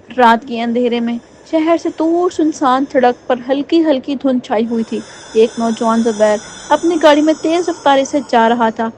رات کے اندھیرے میں شہر سے دور سنسان سڑک پر ہلکی ہلکی دھند چھائی ہوئی تھی۔ ایک نوجوان زبیر اپنی گاڑی میں تیز رفتاری سے جا رہا تھا۔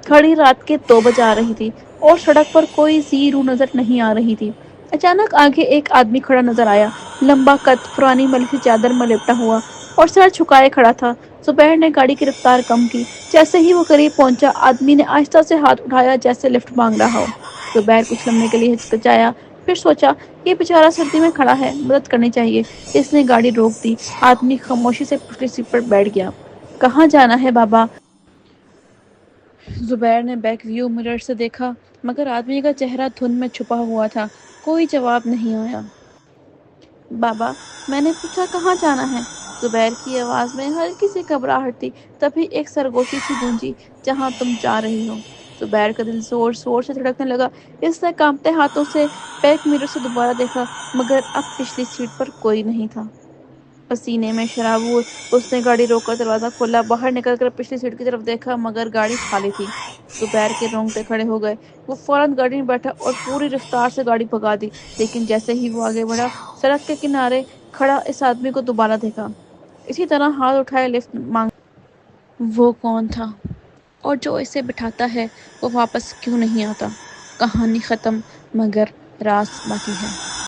گھڑی رات کے 2 بج آ رہی تھی اور سڑک پر کوئی سی روح نظر نہیں آ رہی تھی۔ اچانک آگے ایک آدمی کھڑا نظر آیا، لمبا قد، پرانی ملکی چادر میں لپٹا ہوا اور سر جھکائے کھڑا تھا۔ زبیر نے گاڑی کی رفتار کم کی۔ جیسے ہی وہ قریب پہنچا، آدمی نے آہستہ سے ہاتھ اٹھایا جیسے لفٹ مانگ رہا ہو۔ زبیر کچھ لمحے کے لیے ہچکچایا، پھر سوچا یہ بیچارہ سردی میں کھڑا ہے، مدد کرنی چاہیے۔ اس نے گاڑی روک دی۔ آدمی خاموشی سے پچھلی سیٹ پر بیٹھ گیا۔ کہاں جانا ہے بابا؟ زبیر نے بیک ویو مرر سے دیکھا، مگر آدمی کا چہرہ دھند میں چھپا ہوا تھا۔ کوئی جواب نہیں آیا۔ بابا، میں نے پوچھا کہاں جانا ہے؟ زبیر کی آواز میں ہلکی سی گھبراہٹ تھی۔ تبھی ایک سرگوشی سی گونجی، جہاں تم جا رہی ہو۔ زبیر کا دل زور زور سے دھڑکنے لگا۔ اس نے کانپتے ہاتھوں سے بیک مرر سے دوبارہ دیکھا، مگر اب پچھلی سیٹ پر کوئی نہیں تھا۔ پسینے میں شرابور اس نے گاڑی روک کر دروازہ کھولا، باہر نکل کر پچھلی سیٹ کی طرف دیکھا، مگر گاڑی خالی تھی۔ زبیر کے رونگٹے کھڑے ہو گئے۔ وہ فوراً گاڑی میں بیٹھا اور پوری رفتار سے گاڑی بھگا دی، لیکن جیسے ہی وہ آگے بڑھا، سڑک کے کنارے کھڑا اس آدمی کو دوبارہ دیکھا، اسی طرح ہاتھ اٹھائے لفٹ مانگ۔ وہ کون تھا؟ اور جو اسے بٹھاتا ہے وہ واپس کیوں نہیں آتا؟ کہانی ختم، مگر راز باقی ہے۔